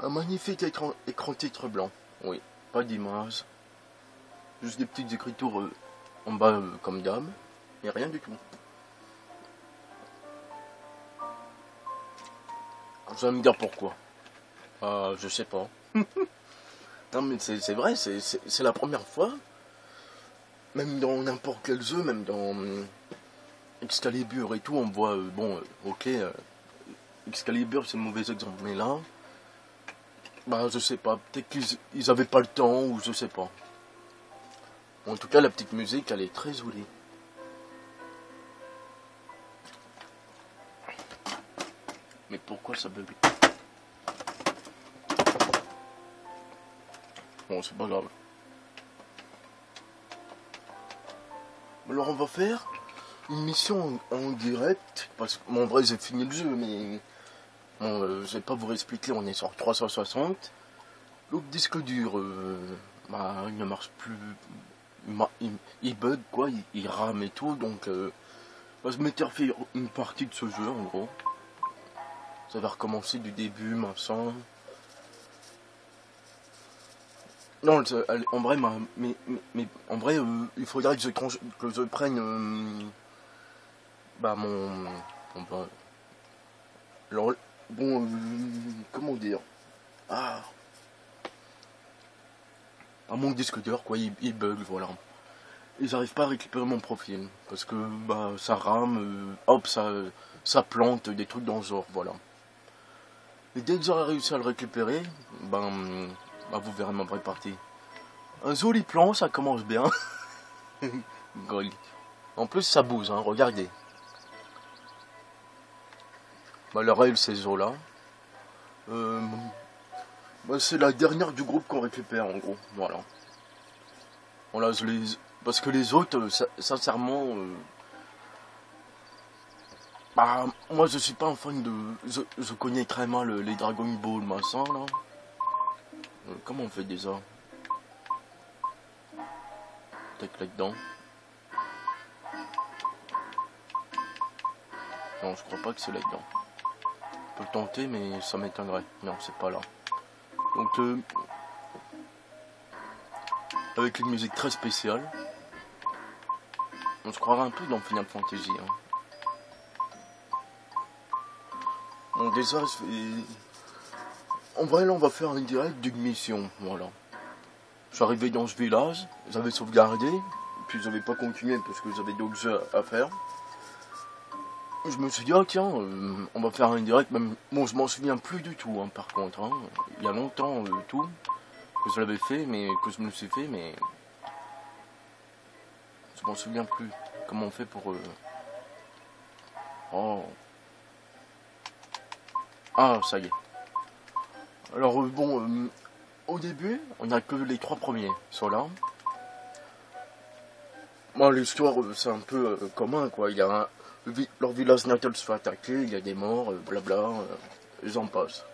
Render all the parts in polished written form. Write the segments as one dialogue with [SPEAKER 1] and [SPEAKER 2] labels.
[SPEAKER 1] Un magnifique écran titre blanc. Oui, pas d'image. Juste des petites écritures en bas comme dame. Et rien du tout. Vous allez me dire pourquoi. Je sais pas. Non mais c'est vrai, c'est la première fois. Même dans n'importe quel jeu, même dans Excalibur et tout, on voit, ok, Excalibur c'est un mauvais exemple, mais là, bah je sais pas, peut-être qu'ils avaient pas le temps, ou je sais pas. En tout cas, la petite musique, elle est très jolie. Mais pourquoi ça bug? Bon, c'est pas grave. Alors on va faire une mission en direct, parce que, bon, en vrai j'ai fini le jeu, mais bon, je vais pas vous réexpliquer, on est sur 360. Le disque dur, il ne marche plus, il bug quoi, il rame et tout, donc bah, je m'étais refait une partie de ce jeu en gros. Ça va recommencer du début, machin. Non, en vrai, mais en vrai, il faudrait que je prenne bah bah, alors, bon, comment dire, ah, mon disque dur, quoi, il bug, voilà. Et j'arrive pas à récupérer mon profil, parce que, bah, ça rame, hop, ça plante, des trucs dans ce genre, voilà. Et dès que j'aurai réussi à le récupérer, bah, vous verrez ma vraie partie. Un joli plan, ça commence bien. En plus, ça bouge, hein, regardez. Bah, le rail, c'est Zola. Bah, c'est la dernière du groupe qu'on récupère, en gros. Voilà. Voilà, parce que les autres, sincèrement, bah, moi, je suis pas un fan de. Je connais très mal les Dragon Ball, machin, là. Comment on fait déjà? Peut-être là-dedans. Non, je crois pas que c'est là-dedans. Je peux le tenter, mais ça m'étonnerait. Non, c'est pas là. Donc, avec une musique très spéciale, on se croirait un peu dans Final Fantasy. Hein. Bon, déjà, en vrai, là, on va faire un direct d'une mission. Voilà. Je suis arrivé dans ce village, j'avais sauvegardé, puis j'avais pas continué parce que j'avais d'autres jeux à faire. Je me suis dit, ah tiens, on va faire un direct, même. Bon, je m'en souviens plus du tout, hein, par contre. Hein. Il y a longtemps, tout, que je l'avais fait, mais que je me le suis fait, mais. Je m'en souviens plus. Comment on fait pour. Oh. Ah, ça y est. Alors, bon, au début, on n'a que les 3 premiers sont là. Bon, l'histoire, c'est un peu commun, quoi. Il y a leur village natal se fait attaquer, il y a des morts, blabla, j'en passe.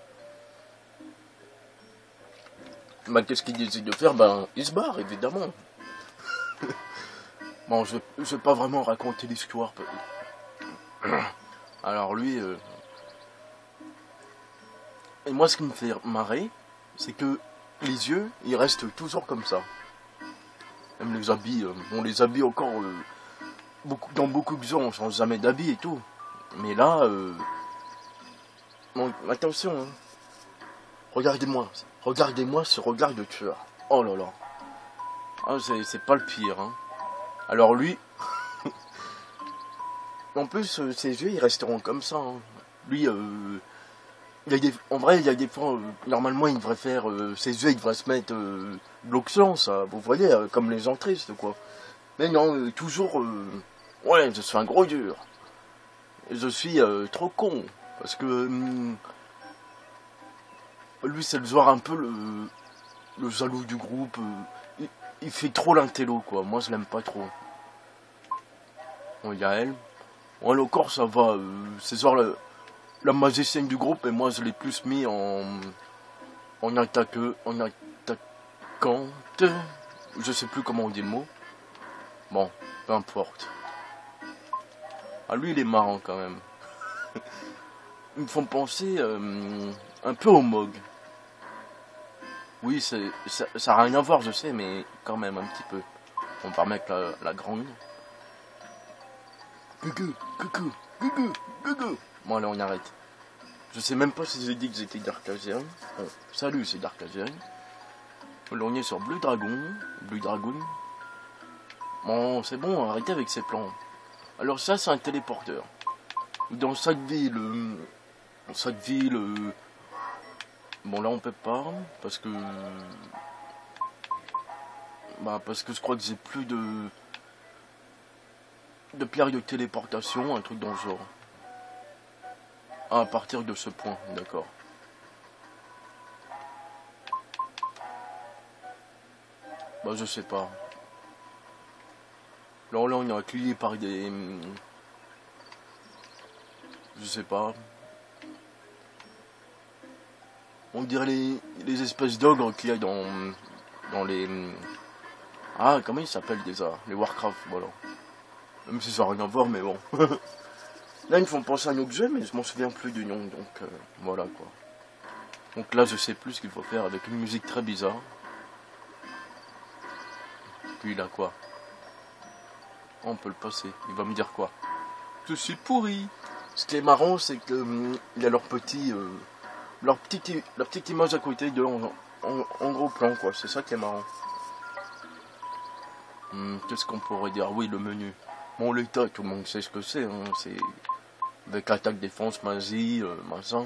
[SPEAKER 1] Bah, qu'est-ce qu'ils décident de faire? Ben, ils se barrent, évidemment. Bon, je vais pas vraiment raconter l'histoire. Alors lui... Et moi, ce qui me fait marrer, c'est que les yeux, ils restent toujours comme ça. Même les habits, on les habille encore... dans beaucoup de gens, on change jamais d'habits et tout. Mais là... Bon, attention, hein. Regardez-moi ce regard de tueur. Oh là là. Ah, c'est pas le pire, hein. Alors lui... En plus, ses yeux, ils resteront comme ça, hein. Lui, en vrai, il y a des fois, normalement, il devrait faire... ses yeux, il devrait se mettre de l'oxydant, ça. Vous voyez, comme les gens tristes, quoi. Mais non, toujours... ouais, je suis un gros dur. Et je suis trop con. Parce que... lui, c'est le genre un peu le jaloux du groupe. Il fait trop l'intello, quoi. Moi, je l'aime pas trop. Bon, il y a elle. Bon, elle, encore, ça va. C'est genre la magicienne du groupe. Et moi, je l'ai plus mis en attaquante. Je sais plus comment on dit le mot. Bon, peu importe. Ah, lui, il est marrant, quand même. Ils me font penser un peu au Mog. Oui, ça n'a rien à voir, je sais, mais quand même un petit peu. On va remettre la grande. Gugu, gugu, gugu, gugu. Bon, allez, on arrête. Je sais même pas si j'ai dit que j'étais Darkasian. Bon, salut, c'est Darkasian. Là, on est sur Blue Dragon. Blue Dragon. Bon, c'est bon, arrêtez avec ces plans. Alors ça, c'est un téléporteur. Dans chaque ville... bon, là, on peut pas, parce que... parce que je crois que j'ai plus de pierres de téléportation, un truc dans le genre. À partir de ce point, d'accord. Je sais pas. Alors là, on est accueilli par des... Je sais pas. On dirait les espèces d'ogres qu'il y a dans les... Ah, comment ils s'appellent déjà? Les Warcraft, voilà. Même si ça n'a rien à voir, mais bon. Là, ils me font penser à un autre jeu, mais je m'en souviens plus du nom, donc voilà quoi. Donc là, je sais plus ce qu'il faut faire avec une musique très bizarre. Puis là, quoi? On peut le passer. Il va me dire quoi? Je suis pourri. Ce qui est marrant, c'est que il y a leur petite image à côté de en gros plan, quoi. C'est ça qui est marrant. Qu'est-ce qu'on pourrait dire? Oui, le menu. Bon, l'état, tout le monde sait ce que c'est. Hein. C'est avec attaque, défense, magie, machin.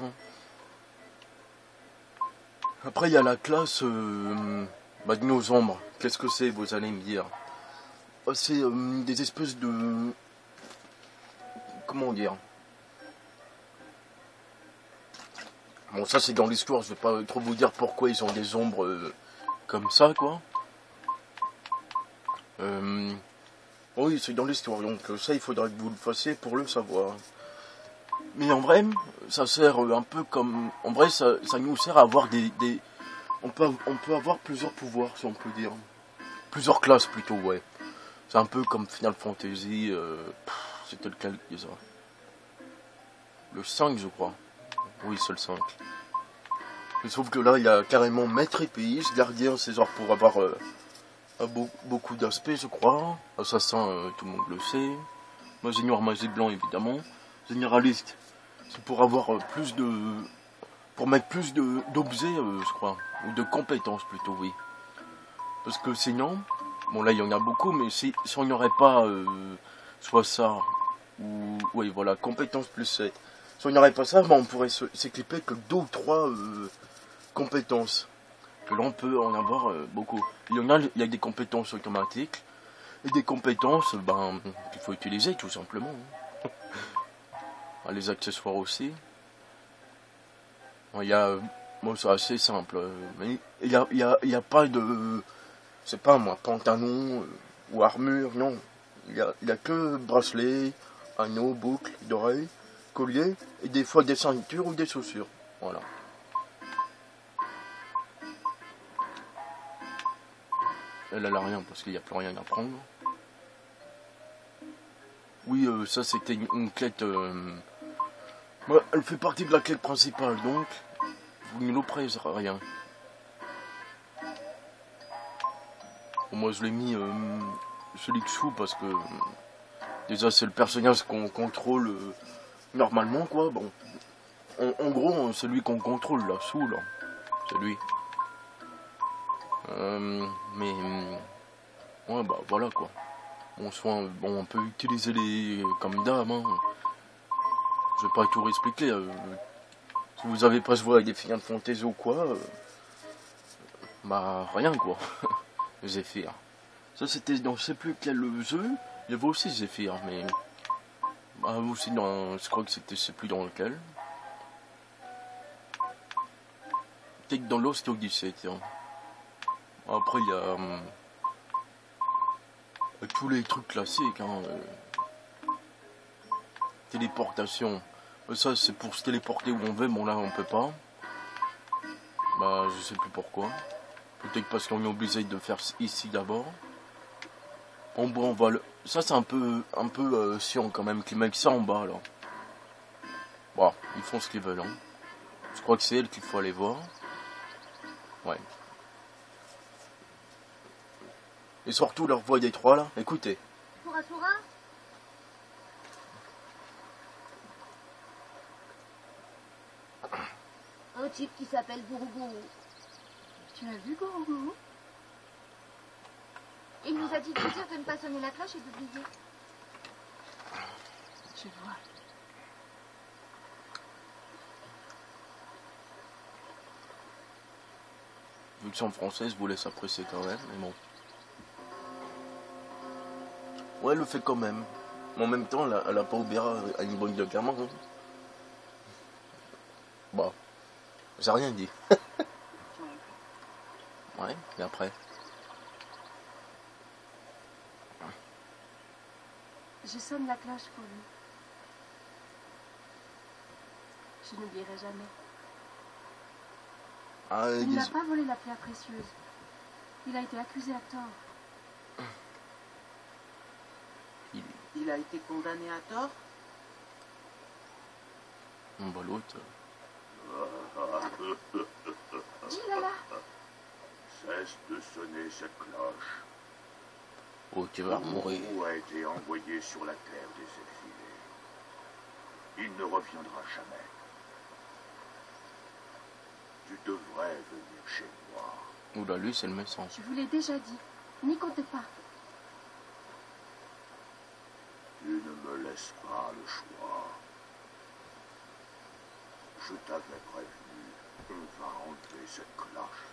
[SPEAKER 1] Après, il y a la classe de nos ombres. Qu'est-ce que c'est, vous allez me dire? C'est des espèces de... Comment dire? Bon, ça c'est dans l'histoire, je vais pas trop vous dire pourquoi ils ont des ombres comme ça, quoi. Oui, c'est dans l'histoire, donc ça il faudra que vous le fassiez pour le savoir. Mais en vrai, ça sert un peu comme... En vrai, ça nous sert à avoir on peut avoir plusieurs pouvoirs, si on peut dire. Plusieurs classes plutôt, ouais. C'est un peu comme Final Fantasy... C'était lequel déjà? Le 5, je crois. Oui, c'est le 5. Sauf que là, il y a carrément maître épéiste, gardien, c'est genre pour avoir beaucoup d'aspects, je crois. Assassin, tout le monde le sait. Magie noire, magie blanc, évidemment. Généraliste, c'est pour avoir pour mettre plus d'objets, je crois. Ou de compétences, plutôt, oui. Parce que sinon, bon là, il y en a beaucoup, mais si on n'y aurait pas soit ça, ou... Oui, voilà, compétences plus 7. Si on n'y aurait pas ça, on pourrait s'équiper que 2 ou 3 compétences. Que l'on peut en avoir beaucoup. Il y a des compétences automatiques. Et des compétences qu'il faut utiliser tout simplement. Les accessoires aussi. Il y a... Bon, c'est assez simple. Mais il y a pas de... C'est pas moi, pantalon ou armure, non. Il y a que bracelet, anneau, boucle, d'oreille, collier, et des fois des ceintures ou des chaussures. Voilà. Elle a rien parce qu'il n'y a plus rien à prendre. Oui, ça c'était une quête... elle fait partie de la quête principale, donc vous ne l'oppressez rien. Moi je l'ai mis celui que je fous parce que déjà c'est le personnage qu'on contrôle normalement, quoi. Bon, en gros celui qu'on contrôle là, sous là, c'est lui. Mais ouais, voilà quoi. Bon, on peut utiliser les comme dame, hein. Je vais pas tout expliquer. Si vous avez pas joué avec des Final Fantasy ou quoi, rien quoi. Zephyr. Ça c'était dans je sais plus quel jeu. Il y avait aussi Zephyr, mais aussi dans, je crois que c'était, je sais plus dans lequel. Peut-être dans Lost Odyssey, tiens. Après il y a tous les trucs classiques, hein. Téléportation. Ça c'est pour se téléporter où on veut, bon là on peut pas. Je sais plus pourquoi. Peut-être parce qu'on est obligé de faire ici d'abord. Bon, on va le... Ça c'est un peu chiant quand même qu'ils mettent ça en bas là. Bon, ils font ce qu'ils veulent, hein. Je crois que c'est elle qu'il faut aller voir. Ouais. Et surtout leur voix des trois là, écoutez.
[SPEAKER 2] Toura Toura. Un type qui s'appelle Gourou.
[SPEAKER 3] Tu as vu Gourou?
[SPEAKER 2] Il nous a dit de dire de ne pas sonner la cloche et d'oublier.
[SPEAKER 3] Je vois.
[SPEAKER 1] Vu que c'est en français, je vous laisse apprécier quand même, mais bon. Ouais, elle le fait quand même. Mais en même temps, elle a pas obéi à une bonne de gamin. Hein. Bah, j'ai rien dit. Ouais, et après.
[SPEAKER 3] Je sonne la cloche pour lui. Je n'oublierai jamais.
[SPEAKER 1] Ah,
[SPEAKER 3] Il n'a pas volé la pierre précieuse. Il a été accusé à tort.
[SPEAKER 4] Il a été condamné à tort?
[SPEAKER 1] Bah l'autre.
[SPEAKER 3] Jilala!
[SPEAKER 5] Cesse de sonner cette cloche.
[SPEAKER 1] Oh, tu vas mourir.
[SPEAKER 5] Gourou a été envoyé sur la terre des exilés. Il ne reviendra jamais. Tu devrais venir chez moi.
[SPEAKER 1] Oula, lui, c'est le méchant.
[SPEAKER 3] Je vous l'ai déjà dit. N'y comptez pas.
[SPEAKER 5] Tu ne me laisses pas le choix. Je t'avais prévenu. On va enlever cette cloche.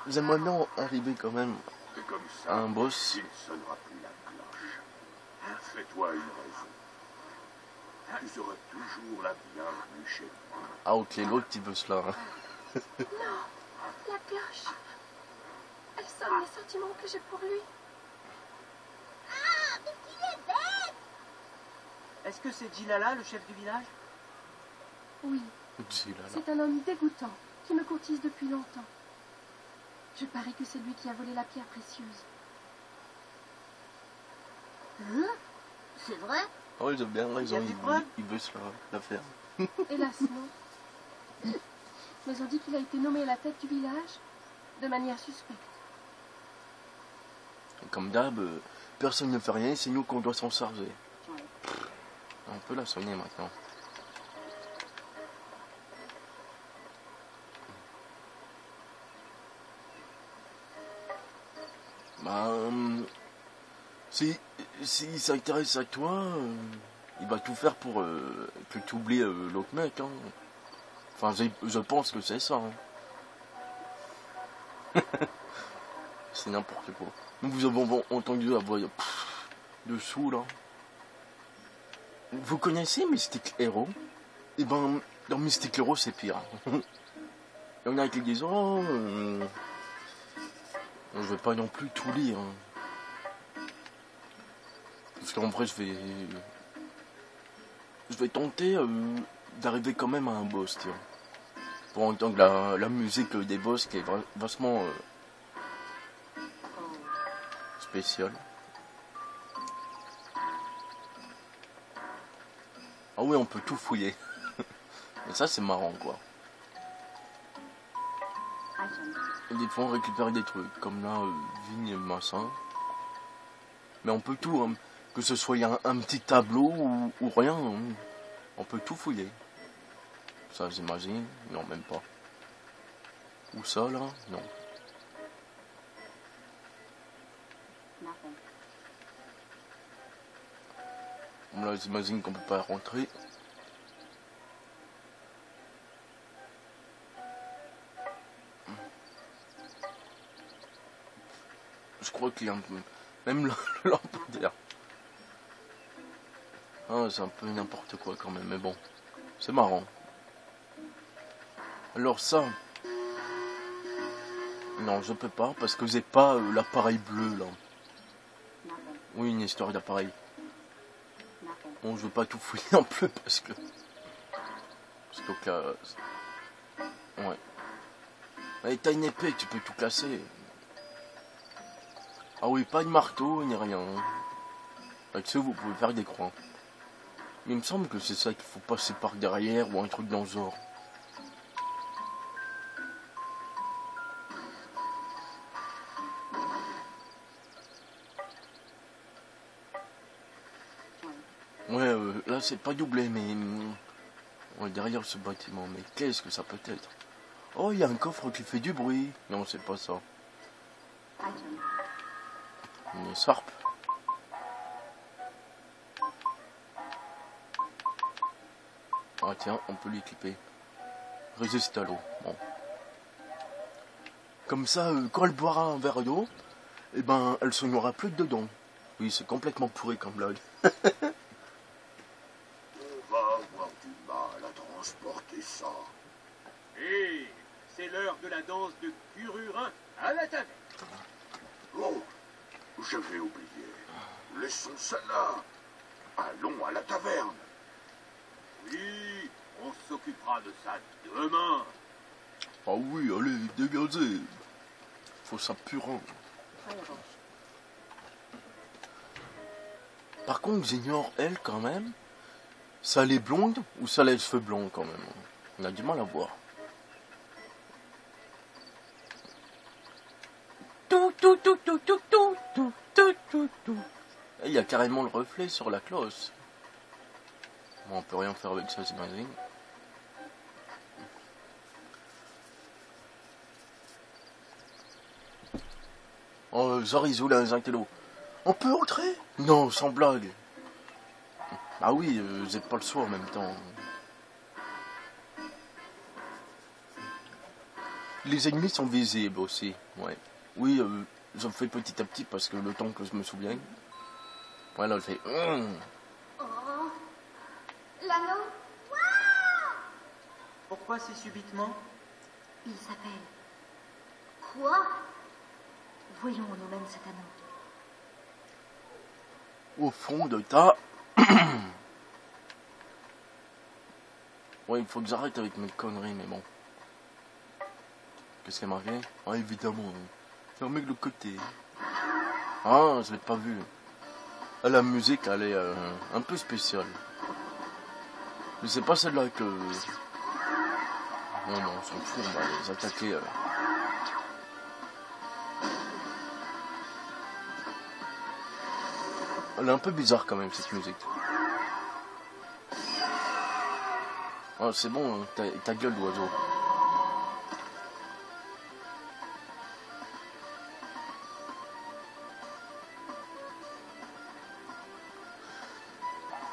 [SPEAKER 1] J'aimerais bien arriver quand même
[SPEAKER 5] Et comme
[SPEAKER 1] à
[SPEAKER 5] ça,
[SPEAKER 1] un boss.
[SPEAKER 5] il ne sonnera plus la cloche. Fais-toi une raison. Tu seras toujours la bienvenue chez moi.
[SPEAKER 1] Ah ok, l'autre il veut cela. Hein.
[SPEAKER 3] Non! La cloche! Elle sonne les sentiments que j'ai pour lui.
[SPEAKER 2] Ah, mais qu'il est bête!
[SPEAKER 4] Est-ce que c'est Jilala, le chef du village?
[SPEAKER 3] Oui,
[SPEAKER 1] Jilala.
[SPEAKER 3] c'est un homme dégoûtant qui me courtise depuis longtemps. Je parie que c'est lui qui a volé la pierre précieuse.
[SPEAKER 2] Hein? C'est vrai?
[SPEAKER 1] Oh, ils ont bien raison,
[SPEAKER 4] Il y a des preuves?
[SPEAKER 1] il veut cela, la faire.
[SPEAKER 3] Hélas, non. Mais on dit qu'il a été nommé à la tête du village de manière suspecte.
[SPEAKER 1] Comme d'hab, personne ne fait rien, c'est nous qu'on doit s'en charger.
[SPEAKER 4] Ouais.
[SPEAKER 1] On peut la soigner maintenant. Bah, si ça intéresse à toi, il va tout faire pour que tu oublies l'autre mec. Hein. Enfin, je pense que c'est ça. Hein. C'est n'importe quoi. Nous vous avons entendu la voix dessous là. Vous connaissez Mystic Hero? Eh ben, dans Mystic Hero, c'est pire. Il y en a qui disent oh, je vais pas non plus tout lire. Hein. Parce qu'en vrai, je vais tenter d'arriver quand même à un boss, tiens. Pour entendre la musique des boss qui est vachement spéciale. Ah oui, on peut tout fouiller. Et ça, c'est marrant, quoi. Et des fois, on récupère des trucs, comme là, vigne, machin. Mais on peut tout, hein. Que ce soit un petit tableau ou rien, hein. On peut tout fouiller. Ça, j'imagine. Non, même pas. Où ça, là? Non. Bon, là, j'imagine qu'on peut pas rentrer. Je crois qu'il y a un peu... Même le lampadaire. Ah, c'est un peu n'importe quoi quand même, mais bon. C'est marrant. Alors ça... Non, je peux pas, parce que j'ai pas l'appareil bleu, là. Oui, une histoire d'appareil. Bon, je veux pas tout fouiller non plus, parce que... Parce qu'au cas... Ouais. Allez, t'as une épée, tu peux tout casser. Ah oui, pas de marteau, ni rien. Avec ça, vous pouvez faire des croix. Il me semble que c'est ça qu'il faut passer par derrière ou un truc dans ce genre. Ouais, là c'est pas doublé, mais ouais, derrière ce bâtiment. Mais qu'est-ce que ça peut être? Oh, il y a un coffre qui fait du bruit. Non, c'est pas ça. Une sarpe. Ah tiens, on peut l'équiper. Résiste à l'eau. Bon. Comme ça, quand elle boira un verre d'eau, eh ben, elle se nourra plus dedans. Oui, c'est complètement pourri comme blague.
[SPEAKER 5] On va avoir du mal à transporter ça.
[SPEAKER 6] Hé, c'est l'heure de la danse de Cururin à la taverne.
[SPEAKER 5] Oh, j'avais oublié. Laissons ça là. Allons à la taverne.
[SPEAKER 6] Oui, on s'occupera de ça demain.
[SPEAKER 1] Ah oui, allez, dégagez. Faut ça purant. Par contre, j'ignore elle quand même. Ça elle est blonde ou ça elle a les cheveux blonds quand même. On a du mal à voir. Tout. Et il y a carrément le reflet sur la cloche. Bon, on peut rien faire avec ça, j'imagine. Oh, Zorizou, là, un kilo. On peut entrer? Non, sans blague. Ah oui, vous n'êtes pas le soir en même temps. Les ennemis sont visibles aussi, ouais. Oui, j'en fais petit à petit parce que le temps que je me souvienne. Voilà, elle fait...
[SPEAKER 2] Oh, l'anneau.
[SPEAKER 4] Pourquoi si subitement?
[SPEAKER 2] Il s'appelle... Quoi? Voyons où nous mène cet anneau.
[SPEAKER 1] Au fond de ta... Ouais, il faut que j'arrête avec mes conneries, mais bon. Qu'est-ce qu'il y a marqué? Ah, évidemment. Fermez le côté. Ah, je l'ai pas vu. Ah, la musique, elle est un peu spéciale. Mais c'est pas celle-là que... Non, on s'en fout, on va les attaquer. Elle est un peu bizarre quand même, cette musique. Oh, c'est bon, ta gueule, l'oiseau.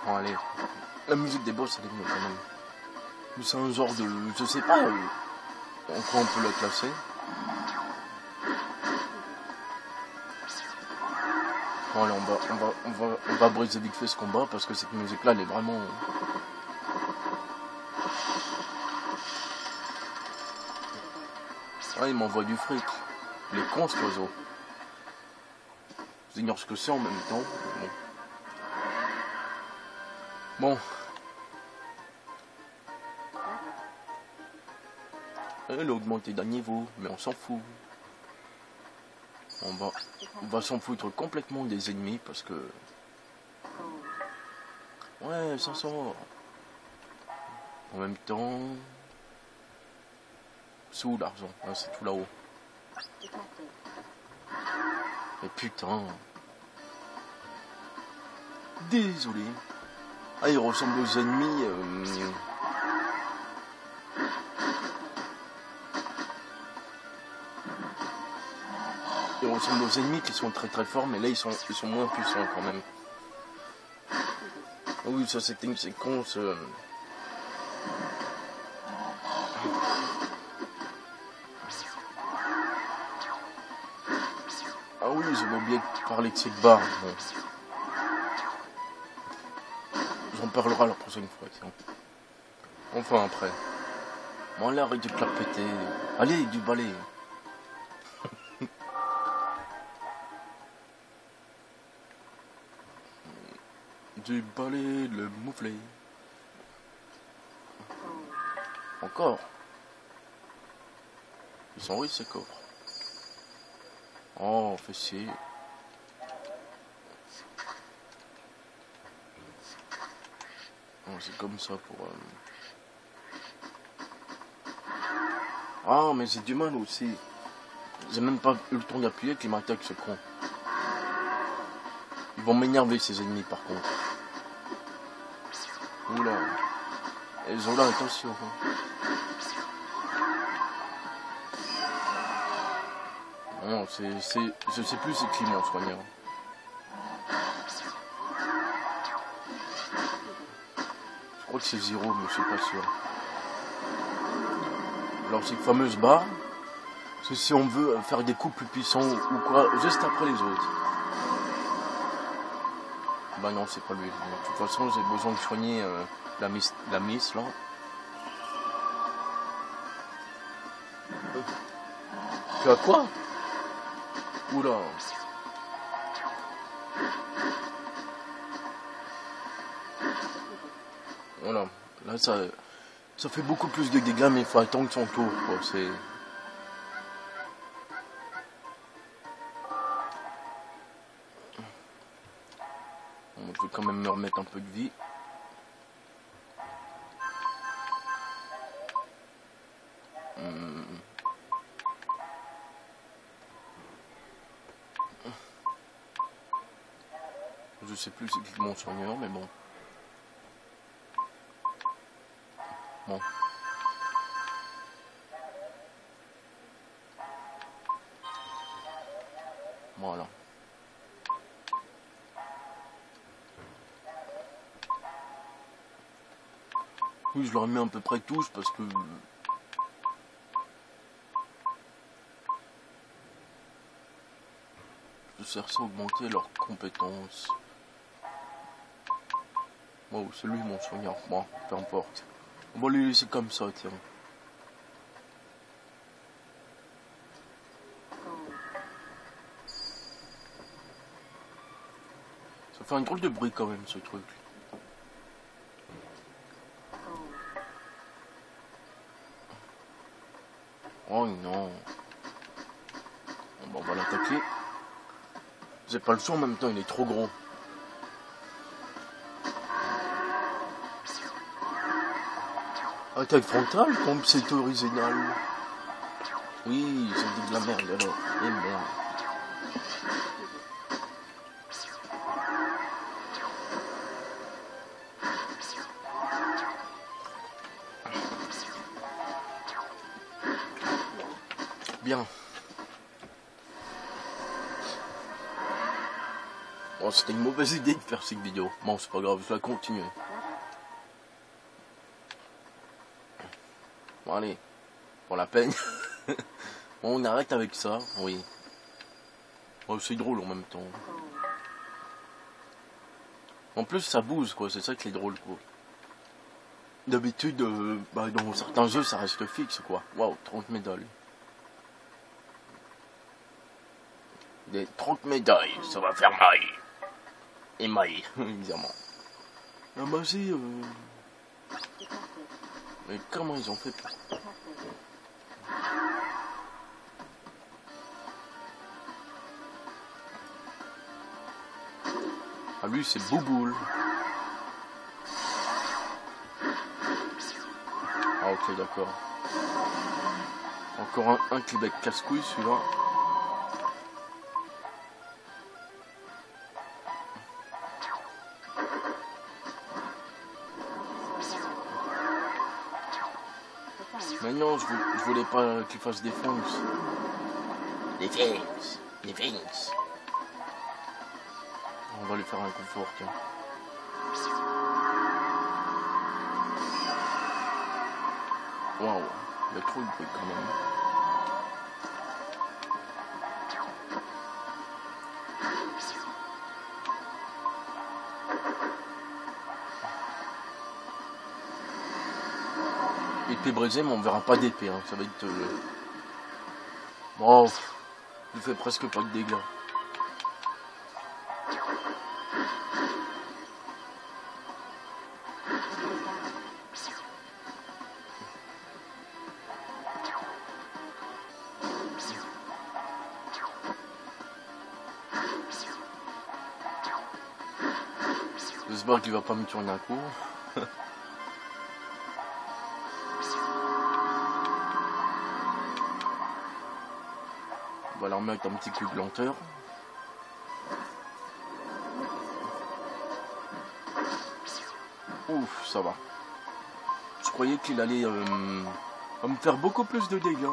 [SPEAKER 1] Bon, allez. La musique des boss, elle est mieux quand même. Mais c'est un genre de... Je sais pas en quoi on peut la classer. Bon, allez, on va briser vite fait ce combat parce que cette musique-là, elle est vraiment... Ah, il m'envoie du fric. Il est con, cet oiseau. J'ignore ce que c'est en même temps. Bon. Elle a augmenté d'un niveau, mais on s'en fout. On va s'en foutre complètement des ennemis parce que... Ouais, ça sort. En même temps... Sous l'argent, c'est tout là-haut. Mais putain. Désolé. Ah, il ressemble aux ennemis... Il ressemble aux ennemis qui sont très très forts, mais là ils sont moins puissants quand même. Oh oui, ça c'était une séquence... Ah oui, j'ai oublié de parler de cette barre. Bon. J'en parlerai la prochaine fois, tiens. Enfin après. Bon, là, arrête de te la péter. Allez, du balai. Du balai, le mouflé. Encore. Ils sont riches ces coffres. Oh, fessier. c'est comme ça pour... Ah, mais j'ai du mal aussi. J'ai même pas eu le temps d'appuyer qu'il m'attaque ce con. Ils vont m'énerver ces ennemis par contre. Oula. Et Zola, attention. Non, je sais plus c'est qui mon soigneur. Je crois que c'est Zero, mais je suis pas sûr. Alors cette fameuse barre, c'est si on veut faire des coups plus puissants ou quoi, juste après les autres. Bah non, c'est pas lui. De toute façon, j'ai besoin de soigner la miss là. Tu as quoi? Oula. Voilà. Là, ça fait beaucoup plus de dégâts, mais il faut attendre son tour, quoi. C'est... Bon, je vais quand même me remettre un peu de vie. Je sais plus c'est qui mon soigneur, mais bon. Bon. Voilà. Oui, je leur mets à peu près tous parce que... je cherche à augmenter leurs compétences. Wow, c'est lui mon soigneur. Bon, peu importe. On va lui laisser comme ça, tiens. Ça fait un drôle de bruit quand même, ce truc. Oh non. Bon, on va l'attaquer. J'ai pas le son en même temps, il est trop gros. Attaque frontale comme c'est original. Oui, j'ai dit de la merde alors. Et merde. Bien. Bon, c'était une mauvaise idée de faire cette vidéo. Bon, c'est pas grave, je vais continuer. Bon, allez, pour la peine. Bon, on arrête avec ça, oui. Oh, c'est drôle en même temps. En plus, ça bouge, quoi, c'est ça qui est drôle, quoi. D'habitude, dans certains jeux, ça reste fixe, quoi. Waouh, 30 médailles. Des 30 médailles, ça va faire mal. Et mal, évidemment. La magie, mais comment ils ont fait pour... Ah, lui, c'est Bouboule. Ah, ok, d'accord. Encore un qui va être casse-couille, celui-là. Mais non, je voulais pas qu'il fasse défense. Défense. Défense. On va lui faire un confort, tiens. Waouh, il y a trop de bruit quand même. Épée brisée, mais on verra pas d'épée, hein. Ça va être... Bon, il fait presque pas de dégâts. J'espère qu'il va pas me tourner un coup. On va leur mettre un petit coup de lenteur. Ouf, ça va. Je croyais qu'il allait me faire beaucoup plus de dégâts.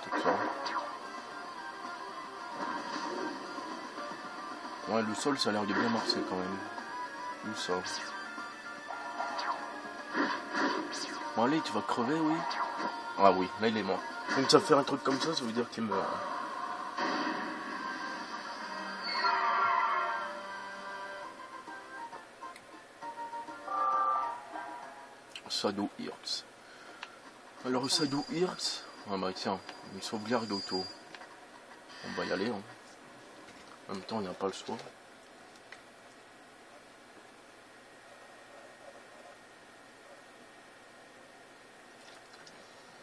[SPEAKER 1] Peut-être ça. Ouais, le sol, ça a l'air de bien marcher quand même. Où ça? Bon, allez, tu vas crever, oui. Ah oui, là, il est mort. Donc ça fait un truc comme ça veut dire qu'il meurt. Shadow Hearts. Alors Shadow Hearts, ah bah tiens, une sauvegarde auto. On va y aller. Hein. En même temps, il n'y a pas le choix.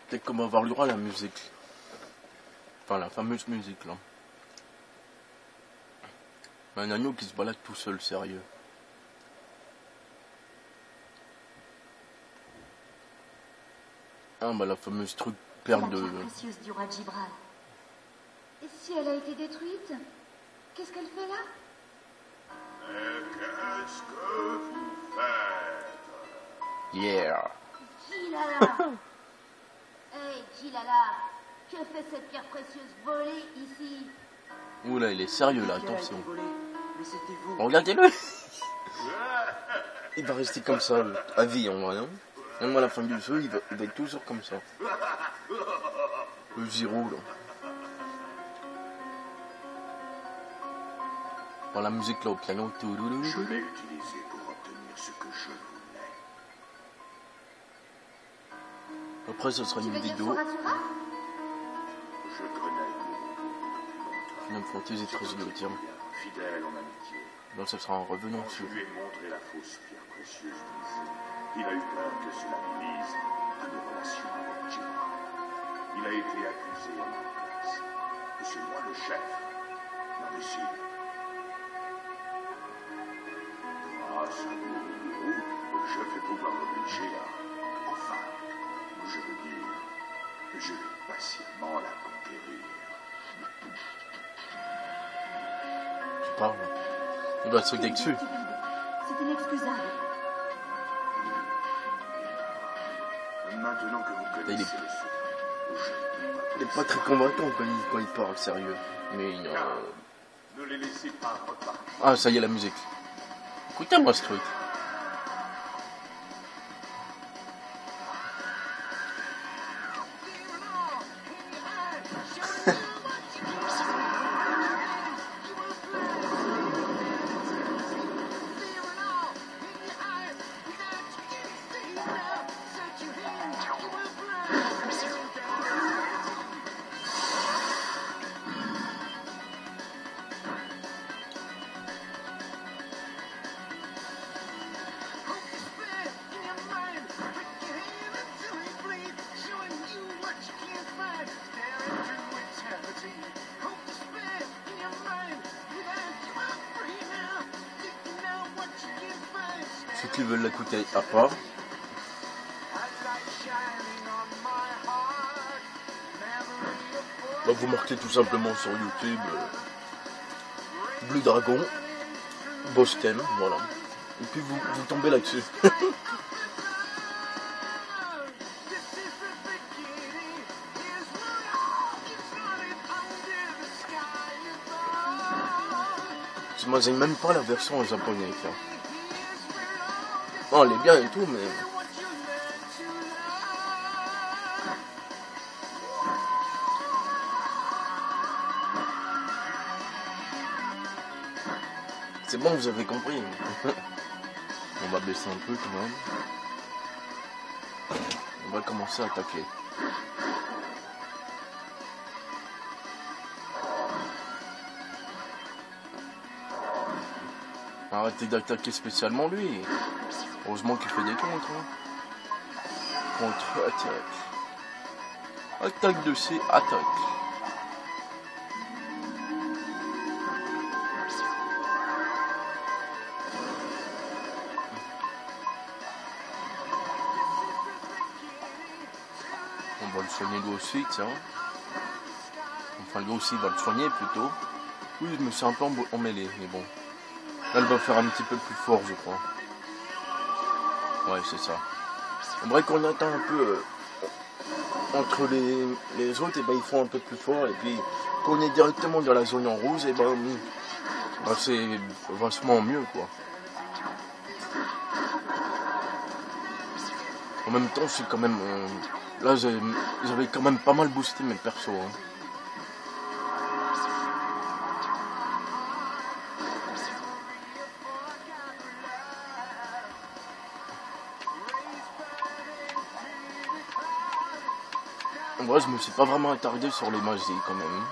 [SPEAKER 1] Peut-être qu'on va avoir le droit à la musique. Enfin, la fameuse musique là. Un agneau qui se balade tout seul, sérieux. Ah bah la fameuse truc perle de...
[SPEAKER 2] La pierre précieuse du roi Gibral. Et si elle a été détruite, qu'est-ce qu'elle fait là?
[SPEAKER 5] Mais qu'est-ce que vous faites?
[SPEAKER 1] Yeah.
[SPEAKER 2] Jilala. Hey Jilala, que fait cette pierre précieuse volée ici?
[SPEAKER 1] Oula, il est sérieux là,
[SPEAKER 4] Elle a été
[SPEAKER 1] attention.
[SPEAKER 4] volée, mais c'était vous.
[SPEAKER 1] Regardez-le. Il va rester comme ça, à vie en vrai. Hein. Même à la fin du jeu, il va être toujours comme ça. Le Zero là. Dans la musique là au piano.
[SPEAKER 5] Je l'ai utilisé pour obtenir ce que je voulais.
[SPEAKER 1] Après, ce sera
[SPEAKER 2] Tu
[SPEAKER 1] une
[SPEAKER 2] veux dire
[SPEAKER 1] vidéo.
[SPEAKER 2] Sora Sora?
[SPEAKER 5] Je connais
[SPEAKER 1] Final Fantasy 13 de tiens.
[SPEAKER 5] fidèle en amitié.
[SPEAKER 1] Là, ce sera un revenant
[SPEAKER 5] Quand
[SPEAKER 1] sur.
[SPEAKER 5] je lui ai montré la fausse pierre précieuse du jeu, il a eu peur que cela nuise à nos relations avec Jibra. Il a été accusé à ma place. Et c'est moi le chef. L'imbécile. Grâce à mon héros, je vais pouvoir l'obliger à... Enfin, je veux dire, je vais patiemment la conquérir.
[SPEAKER 1] Tu parles. Il va se sauter dessus.
[SPEAKER 2] C'est inexcusable.
[SPEAKER 5] Maintenant que vous connaissez le secret,
[SPEAKER 1] Il est pas très convaincant quand il parle sérieux. Mais
[SPEAKER 5] ne les laissez pas repartir.
[SPEAKER 1] Ah, ça y est, la musique. Écoutez-moi ce truc. Ceux qui veulent l'écouter à part. Bah, vous marquez tout simplement sur YouTube Blue Dragon, Boss Theme, voilà. Et puis vous tombez là-dessus. Moi j'aime même pas la version en japonais. Tiens. Bon, elle est bien et tout, mais... C'est bon, vous avez compris. On va baisser un peu quand même. On va commencer à attaquer. Arrêtez d'attaquer spécialement lui. Heureusement qu'il fait des contres. Hein. Contre-attaque. Attaque de C, attaque. soigner lui aussi, tiens. Enfin, lui aussi, il va le soigner plutôt. Oui, je me suis un peu emmêlé, mais bon. Là, elle va faire un petit peu plus fort, je crois. Ouais, c'est ça. On dirait qu'on atteint un peu entre les autres, et ben ils font un peu plus fort. Et puis, quand on est directement dans la zone en rouge, et ben c'est vachement mieux, quoi. En même temps, je suis quand même... là, j'avais quand même pas mal boosté mes persos. Hein. Moi, je me suis pas vraiment attardé sur les magies quand même.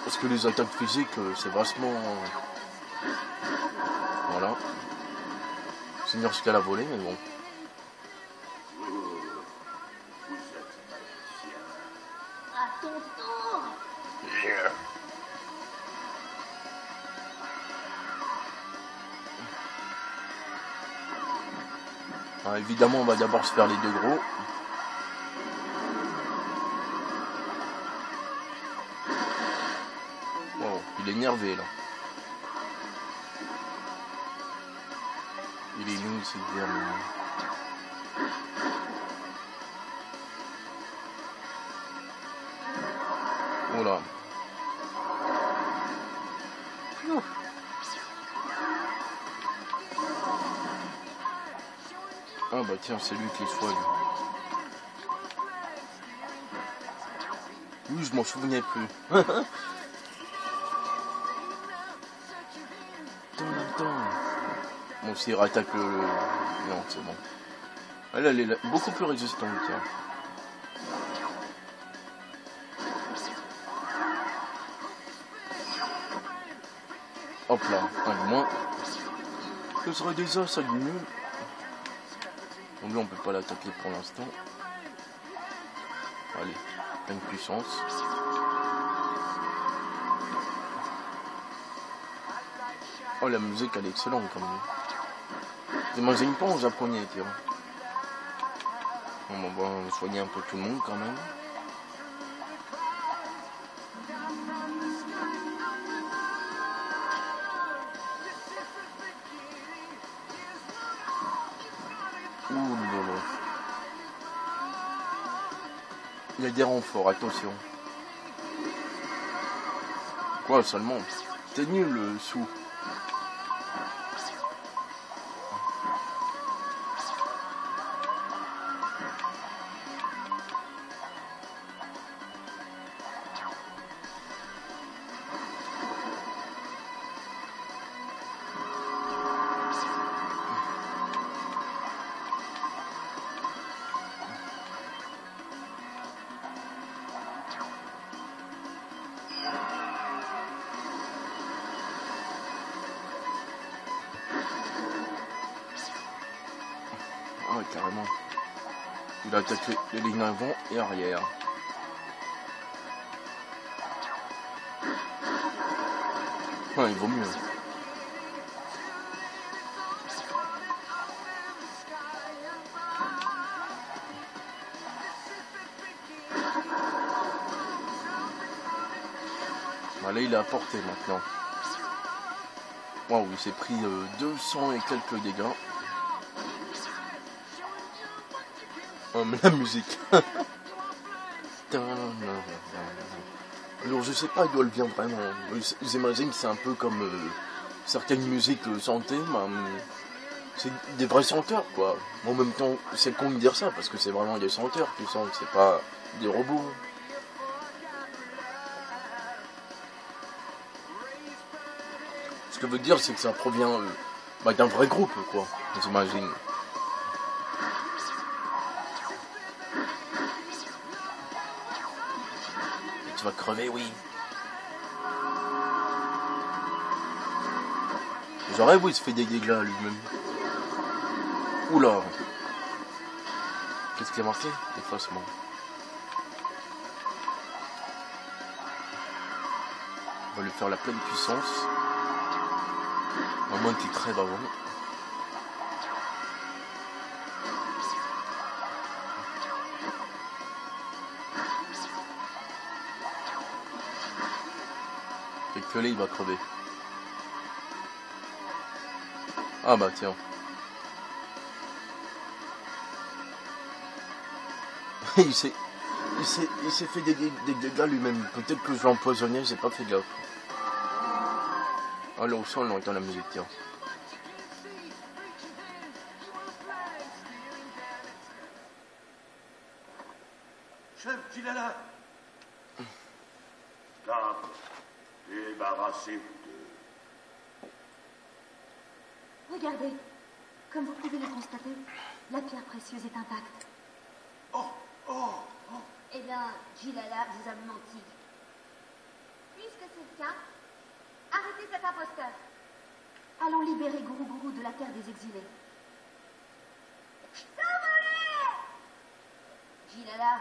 [SPEAKER 1] Parce que les attaques physiques, c'est vachement... Voilà. Seigneur jusqu'à la volée, mais bon.
[SPEAKER 2] À ton tour.
[SPEAKER 1] Yeah. Ah, évidemment, on va d'abord se faire les deux gros. Wow, il est énervé là. Il est long, c'est bien. Oh là. Ah bah tiens, c'est lui qui soigne. Oui, je m'en souvenais plus. Bon, s'il rattaque le... Non, c'est bon. Elle est beaucoup plus résistante, tiens. Hop là, un de moins. Ce serait déjà ça de mieux. Bon, lui, on peut pas l'attaquer pour l'instant. Allez, pleine puissance. Oh, la musique, elle est excellente quand même. J'imagine pas en japonais, tu vois. On va soigner un peu tout le monde quand même. Ouh là là. Il y a des renforts, attention. Quoi seulement? T'es nul le sou. Ouais, carrément. Il a attaqué les lignes avant et arrière. Ouais, il vaut mieux. Là, il a apporté maintenant. Waouh, il s'est pris 200 et quelques dégâts. Oh, mais la musique. Alors, je sais pas d'où elle vient vraiment. J'imagine que c'est un peu comme certaines musiques chantées. C'est des vrais chanteurs, quoi. En même temps, c'est con de dire ça, parce que c'est vraiment des chanteurs qui chantent, c'est pas des robots. Ce que veut dire, c'est que ça provient d'un vrai groupe, quoi, j'imagine. Tu vas crever, oui. J'aurais, oui, il se fait des dégâts lui-même. Oula. Qu'est-ce qu'il a marqué? Effacement. On va lui faire la pleine puissance. À moins qu'il crève avant. Peut-être que là, il va crever. Ah bah tiens. il s'est fait des dégâts lui-même. Peut-être que je l'ai empoisonné, j'ai pas fait gaffe. Ah là au son, on entend la musique, tiens.
[SPEAKER 5] Chef Jilala. Là, débarrassez-vous d'eux.
[SPEAKER 2] Regardez, comme vous pouvez le constater, la pierre précieuse est intacte.
[SPEAKER 5] Oh, oh, oh.
[SPEAKER 2] Eh bien, Jilala vous a menti. Puisque c'est le cas, arrêtez cet imposteur. Allons libérer Guru Guru de la terre des exilés. Jilala,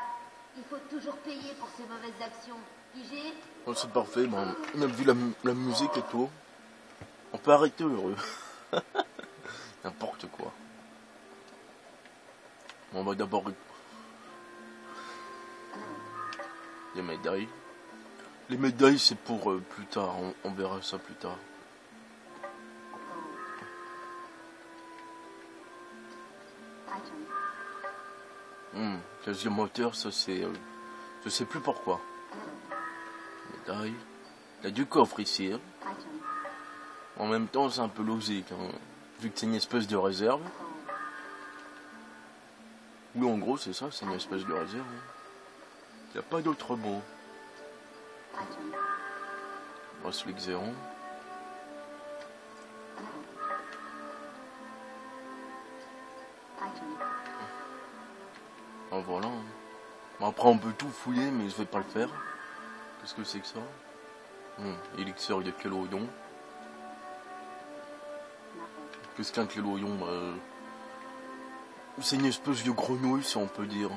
[SPEAKER 2] il faut toujours payer pour ses mauvaises actions. Pigé?
[SPEAKER 1] Oh, c'est parfait, ben, on a vu la musique et tout. On peut arrêter heureux. N'importe quoi. On va d'abord... Les médailles. Les médailles, c'est pour plus tard. On verra ça plus tard. Deuxième moteur, ça c'est... je sais plus pourquoi. Médaille. Il y a du coffre ici. Hein. En même temps, c'est un peu logique. Hein. Vu que c'est une espèce de réserve. Oui, en gros, c'est ça, c'est une espèce de réserve. Il n'y a pas d'autre mot. Bracelet Xéron. Ah, voilà. Bon, après, on peut tout fouiller, mais je vais pas le faire. Qu'est-ce que c'est que ça? Élixir de Kéloyon. Qu'est-ce qu'un Kéloyon? C'est une espèce de grenouille, si on peut dire.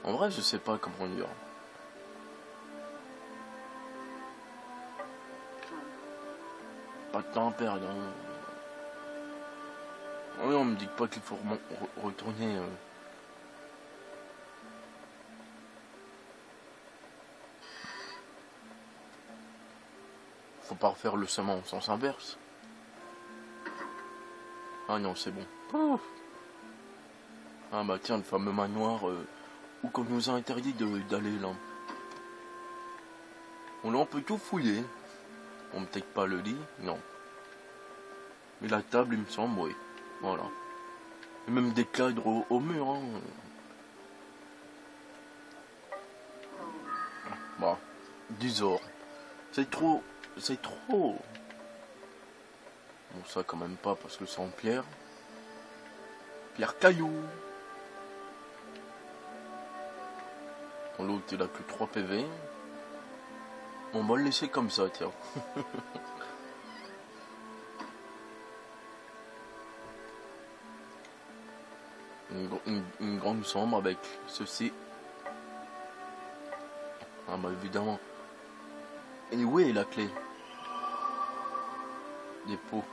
[SPEAKER 1] En vrai, je sais pas comment dire. Pas de temps à perdre. Hein. Oui, on me dit pas qu'il faut retourner. Faut pas refaire le chemin en sens inverse. Ah non, c'est bon. Ouf. Ah bah tiens, le fameux manoir où qu'on nous a interdit d'aller là. Bon là, on peut tout fouiller. On peut-être pas le lit, non. Mais la table, il me semble, oui. Voilà. Et même des cadres au mur, hein. Bah, 10 heures. C'est trop. C'est trop. Bon, ça quand même pas parce que c'est en pierre. Pierre caillou. Bon, l'autre il a que 3 PV. On va le laisser comme ça, tiens. une grande chambre avec ceci. Ah bah évidemment. Et où est la clé? Dépôt.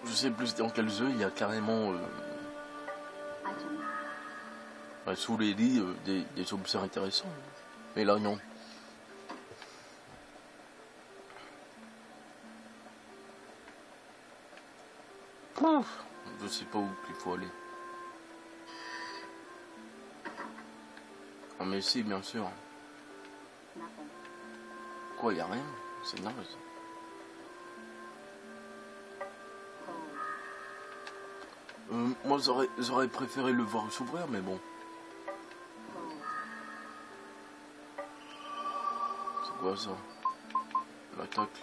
[SPEAKER 1] Je sais plus dans quels œufs il y a carrément sous les lits des objets intéressants. Mais là non. Pouf, je sais pas où il faut aller. Ah mais si, bien sûr. Quoi, y a rien? C'est naze. Moi j'aurais préféré le voir s'ouvrir, mais bon. C'est quoi ça? L'attaque.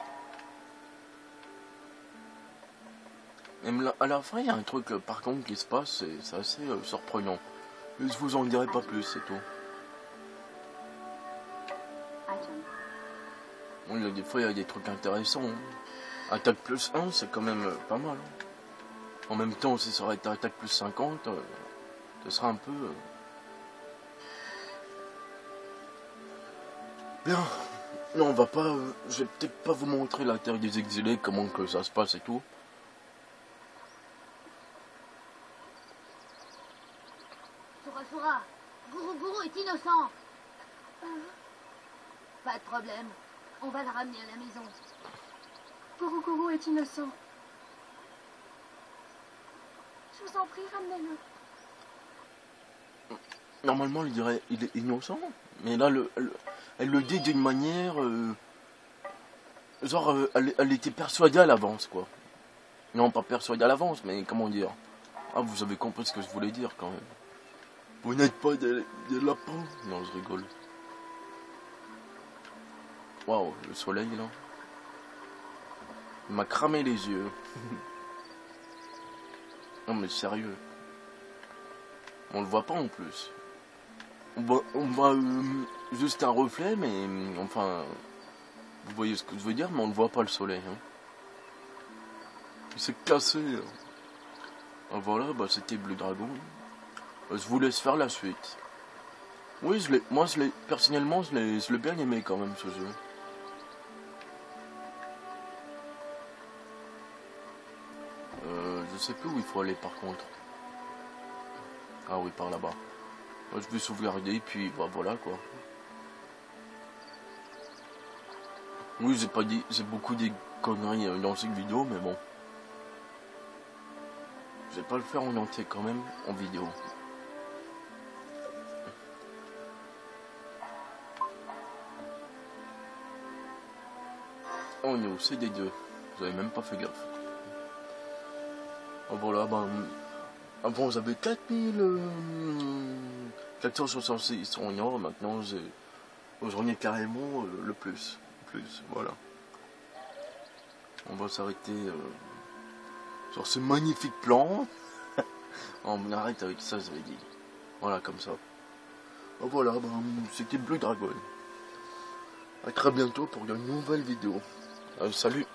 [SPEAKER 1] Même à la fin, il y a un truc par contre qui se passe, c'est assez surprenant. Mais je vous en dirai pas plus, c'est tout. Bon, il y a des fois, il y a des trucs intéressants. Hein. Attaque plus 1, c'est quand même pas mal. Hein. En même temps, si ça aurait été attaque plus 50, ce serait un peu... Bien. Non, on va pas... je vais peut-être pas vous montrer la terre des exilés, comment que ça se passe et tout.
[SPEAKER 2] Asura, Guru Guru est innocent. Pas de problème. On va le ramener à la maison.
[SPEAKER 3] Guru Guru est innocent. Je vous en prie, ramenez-le.
[SPEAKER 1] Normalement, il dirait il est innocent. Mais là, elle le dit d'une manière... genre, elle était persuadée à l'avance, quoi. Non, pas persuadée à l'avance, mais comment dire. Ah, vous avez compris ce que je voulais dire, quand même. Vous n'êtes pas des lapins. Non, je rigole. Waouh, le soleil, là. Il m'a cramé les yeux. Non, mais sérieux. On le voit pas, en plus. On voit juste un reflet, mais enfin, vous voyez ce que je veux dire, mais on ne voit pas le soleil. Hein. Il s'est cassé. Voilà, bah, c'était Blue Dragon. Je vous laisse faire la suite. Oui, personnellement, je l'ai bien aimé quand même, ce jeu. Je sais plus où il faut aller par contre. Ah oui, par là-bas. Je vais sauvegarder, puis bah, voilà quoi. Oui, j'ai beaucoup dit conneries dans cette vidéo, mais bon. Je vais pas le faire en entier quand même, en vidéo. Oh non, c'est des deux. J'avais même pas fait gaffe. Oh, voilà, ben... Avant j'avais 4466 en or, maintenant j'en ai carrément le plus, voilà. On va s'arrêter sur ce magnifique plan. On arrête avec ça, j'avais dit. Voilà, comme ça. Oh, voilà, ben, c'était Blue Dragon. A très bientôt pour une nouvelle vidéo. Salut.